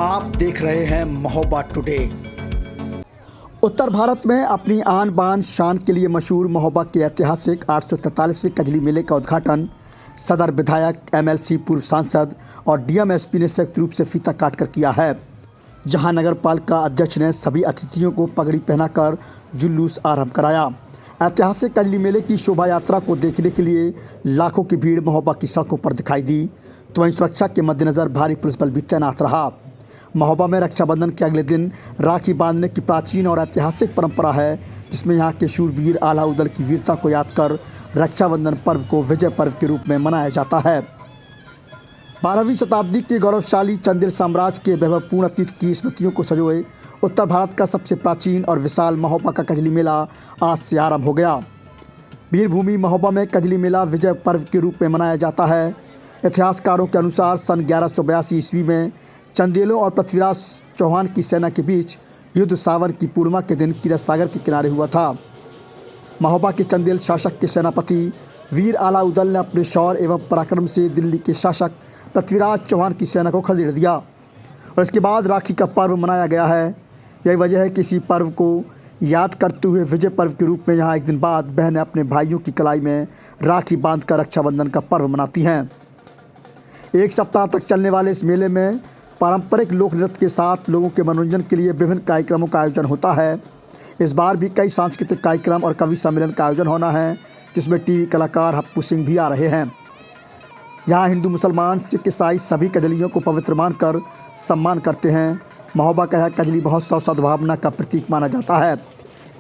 आप देख रहे हैं महोबा टुडे। उत्तर भारत में अपनी आन बान शान के लिए मशहूर महोबा के ऐतिहासिक 843वें कजली मेले का उद्घाटन सदर विधायक, एमएलसी, पूर्व सांसद और डीएमएसपी ने संयुक्त रूप से फीता काटकर किया है, जहां नगर पालिका अध्यक्ष ने सभी अतिथियों को पगड़ी पहनाकर जुलूस आरंभ कराया। ऐतिहासिक कजली मेले की शोभा यात्रा को देखने के लिए लाखों की भीड़ महोबा की सड़कों पर दिखाई दी, तो वहीं सुरक्षा के मद्देनज़र भारी पुलिस बल भी तैनात रहा। महोबा में रक्षाबंधन के अगले दिन राखी बांधने की प्राचीन और ऐतिहासिक परंपरा है, जिसमें यहाँ के शूरवीर आलाउदल की वीरता को याद कर रक्षाबंधन पर्व को विजय पर्व के रूप में मनाया जाता है। 12वीं शताब्दी के गौरवशाली चंदेल साम्राज्य के वैभवपूर्ण अतीत की स्मृतियों को संजोए उत्तर भारत का सबसे प्राचीन और विशाल महोबा का कजली मेला आज से आरंभ हो गया। वीरभूमि महोबा में कजली मेला विजय पर्व के रूप में मनाया जाता है। इतिहासकारों के अनुसार सन 1182 ईस्वी में चंदेलों और पृथ्वीराज चौहान की सेना के बीच युद्ध सावन की पूर्णिमा के दिन क्षीर सागर के किनारे हुआ था। महोबा के चंदेल शासक के सेनापति वीर आलाउदल ने अपने शौर्य एवं पराक्रम से दिल्ली के शासक पृथ्वीराज चौहान की सेना को खदेड़ दिया और इसके बाद राखी का पर्व मनाया गया है। यही वजह है कि इसी पर्व को याद करते हुए विजय पर्व के रूप में यहाँ एक दिन बाद बहनें अपने भाइयों की कलाई में राखी बांधकर रक्षाबंधन का पर्व मनाती हैं। एक सप्ताह तक चलने वाले इस मेले में पारंपरिक लोक नृत्य के साथ लोगों के मनोरंजन के लिए विभिन्न कार्यक्रमों का आयोजन होता है। इस बार भी कई सांस्कृतिक कार्यक्रम और कवि सम्मेलन का आयोजन होना है, जिसमें टीवी कलाकार हप्पू सिंह भी आ रहे हैं। यहाँ हिंदू, मुसलमान, सिख, ईसाई सभी कजलियों को पवित्र मानकर सम्मान करते हैं। महोबा का यह कजली महोत्सव सद्भावना का प्रतीक माना जाता है।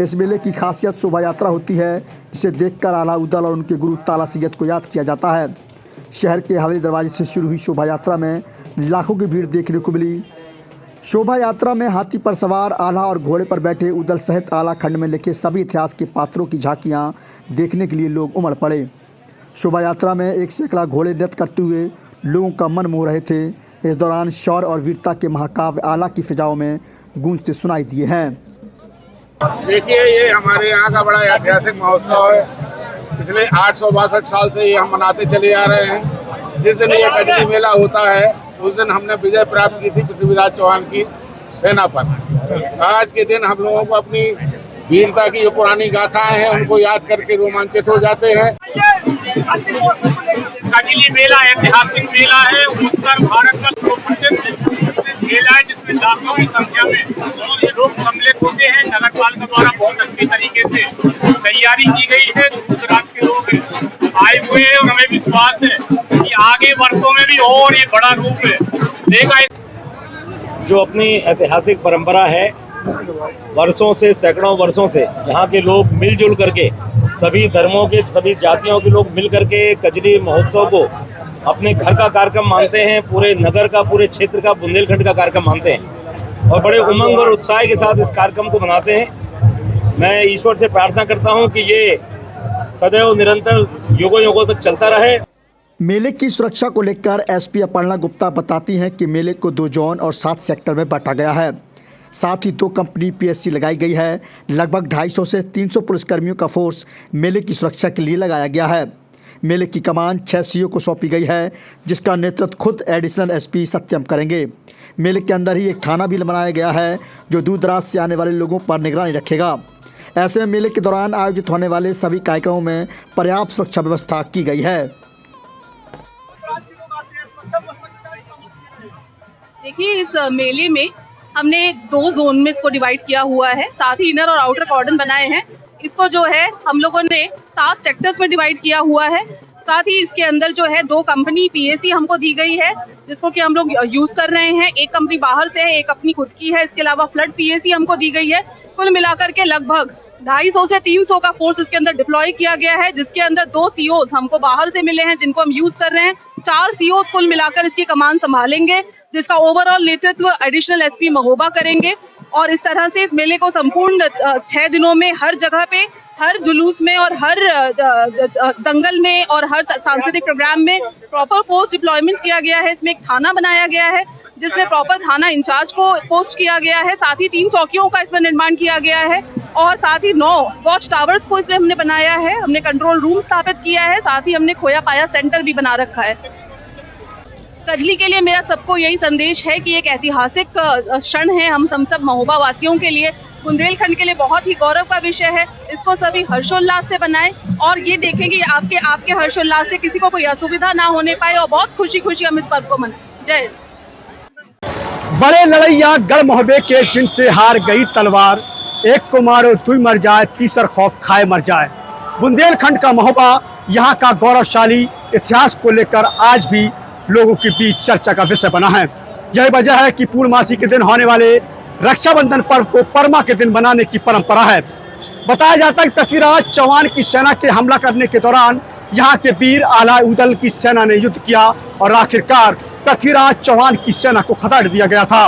इस मेले की खासियत शोभा यात्रा होती है, जिसे देखकर आलाउदल और उनके गुरु ताला सैयद को याद किया जाता है। शहर के हवेली दरवाजे से शुरू हुई शोभा यात्रा में लाखों की भीड़ देखने को मिली। शोभा यात्रा में हाथी पर सवार, आल्हा और घोड़े पर बैठे उदल सहित आला खंड में लिखे सभी इतिहास के पात्रों की झांकियाँ देखने के लिए लोग उमड़ पड़े। शोभा यात्रा में एक सैकड़ा घोड़े नृत्य करते हुए लोगों का मन मोह रहे थे। इस दौरान शौर्य और वीरता के महाकाव्य आला की फिजाओं में गूंजते सुनाई दिए हैं। देखिए, ये हमारे यहाँ का बड़ा ऐतिहासिक महोत्सव है। पिछले 862 साल से ये हम मनाते चले आ रहे हैं। जिस दिन ये कजली मेला होता है उस दिन हमने विजय प्राप्त की थी पृथ्वीराज चौहान की सेना पर। आज के दिन हम लोगों को अपनी वीरता की जो पुरानी गाथाएं हैं उनको याद करके रोमांचित हो जाते हैं। कजली मेला ऐतिहासिक मेला है, उत्तर भारत का सुप्रसिद्ध मेला है, जिसमें लाखों की संख्या में लोग सम्मिलित होते हैं। नगर पालिका द्वारा बहुत अच्छी तरीके से तैयारी की गई है। दूर दराज के लोग आए हुए हैं और हमें विश्वास है कि आगे वर्षों में भी और ये बड़ा रूप लेगा। जो अपनी ऐतिहासिक परंपरा है, वर्षों से, सैकड़ों वर्षों से यहाँ के लोग मिलजुल करके, सभी धर्मों के, सभी जातियों के लोग मिल करके कजली महोत्सव को अपने घर का कार्यक्रम मानते हैं। पूरे नगर का, पूरे क्षेत्र का, बुंदेलखंड का कार्यक्रम मानते हैं और बड़े उमंग और उत्साह के साथ इस कार्यक्रम को मनाते हैं। मैं ईश्वर से प्रार्थना करता हूँ कि ये सदैव निरंतर युगों युगों तक चलता रहे। मेले की सुरक्षा को लेकर एसपी अपर्णा गुप्ता बताती हैं कि मेले को 2 जोन और 7 सेक्टर में बांटा गया है। साथ ही 2 कंपनी पीएससी लगाई गई है। लगभग 250 से 300 पुलिसकर्मियों का फोर्स मेले की सुरक्षा के लिए लगाया गया है। मेले की कमान 6 सीओ को सौंपी गई है, जिसका नेतृत्व खुद एडिशनल एसपी सत्यम करेंगे। मेले के अंदर ही एक थाना भी बनाया गया है, जो दूर दराज से आने वाले लोगों पर निगरानी रखेगा। ऐसे में मेले के दौरान आयोजित होने वाले सभी कार्यक्रमों में पर्याप्त सुरक्षा व्यवस्था की गई है। देखिए, इस मेले में हमने 2 जोन में इसको डिवाइड किया हुआ है। साथ ही इनर और आउटर कॉर्डन बनाए हैं। इसको जो है हम लोगों ने 7 सेक्टर्स में डिवाइड किया हुआ है। साथ ही इसके अंदर जो है 2 कंपनी पीएससी हमको दी गई है, जिसको कि हम लोग यूज कर रहे हैं। एक कंपनी बाहर से है, एक अपनी खुद की है। इसके अलावा फ्लड पीएससी हमको दी गई है। कुल मिलाकर के लगभग 250 से 300 का फोर्स इसके अंदर डिप्लॉय किया गया है, जिसके अंदर 2 सीओज हमको बाहर से मिले हैं, जिनको हम यूज कर रहे हैं। 4 सीओज कुल मिलाकर इसकी कमान संभालेंगे, जिसका ओवरऑल नेतृत्व एडिशनल एसपी महोबा करेंगे। और इस तरह से इस मेले को संपूर्ण 6 दिनों में हर जगह पे, हर जुलूस में और हर दंगल में और हर सांस्कृतिक प्रोग्राम में प्रॉपर फोर्स डिप्लॉयमेंट किया गया है। इसमें एक थाना बनाया गया है, जिसमें प्रॉपर थाना इंचार्ज को पोस्ट किया गया है। साथ ही 3 चौकियों का इसमें निर्माण किया गया है और साथ ही 9 वॉच टावर्स को इसमें हमने बनाया है। हमने कंट्रोल रूम स्थापित किया है। साथ ही हमने खोया पाया सेंटर भी बना रखा है। कजली के लिए मेरा सबको यही संदेश है कि एक ऐतिहासिक क्षण है हम सब महोबा वासियों के लिए, बुंदेलखंड के लिए बहुत ही गौरव का विषय है। इसको सभी हर्षोल्लास से बनाएं और ये देखें कि आपके हर्षोल्लास से किसी को कोई असुविधा ना होने पाए और बहुत खुशी खुशी हम इस पर्व को मनाएं। जय हिंद। बड़े लड़ैया गढ़ महोबे के जिनसे हार गई तलवार, एक को मारो दुई मर जाए, तीसर खौफ खाए मर जाए। बुंदेलखंड का महोबा यहाँ का गौरवशाली इतिहास को लेकर आज भी लोगों के बीच चर्चा का विषय बना है। यही वजह है कि पूर्णमासी के दिन होने वाले रक्षाबंधन पर्व को परमा के दिन मनाने की परंपरा है। बताया जाता है कि पृथ्वीराज चौहान की सेना के हमला करने के दौरान यहाँ के वीर अलाउद्दीन की सेना ने युद्ध किया और आखिरकार पृथ्वीराज चौहान की सेना को खदेड़ दिया गया था।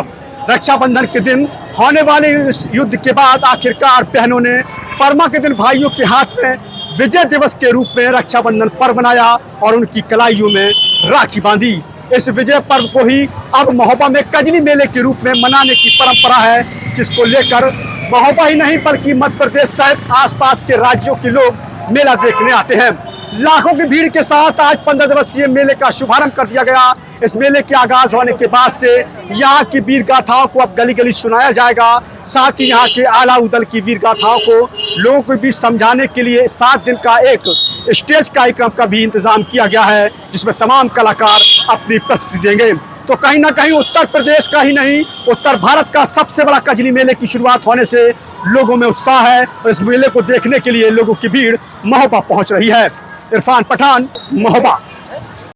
रक्षाबंधन के दिन होने वाले इस युद्ध के बाद आखिरकार बहनों ने परमा के दिन भाइयों के हाथ में विजय दिवस के रूप में रक्षाबंधन पर्व मनाया और उनकी कलाइयों में राखी बांधी। इस विजय पर्व को ही अब महोबा में कजली मेले के रूप में मनाने की परंपरा है, जिसको लेकर महोबा ही नहीं बल्कि मध्य प्रदेश सहित आसपास के राज्यों के लोग मेला देखने आते हैं। लाखों की भीड़ के साथ आज 15 दिवसीय मेले का शुभारंभ कर दिया गया। इस मेले के आगाज होने के बाद से यहाँ की वीर गाथाओं को अब गली गली सुनाया जाएगा। साथ ही यहाँ के अलाउद्दीन की वीर गाथाओं को लोगों को भी समझाने के लिए 7 दिन का एक स्टेज कार्यक्रम का भी इंतजाम किया गया है, जिसमें तमाम कलाकार अपनी प्रस्तुति देंगे। तो कहीं ना कहीं उत्तर प्रदेश का ही नहीं, उत्तर भारत का सबसे बड़ा कजली मेले की शुरुआत होने से लोगों में उत्साह है और इस मेले को देखने के लिए लोगों की भीड़ महोबा पहुंच रही है। इरफान पठान, महोबा।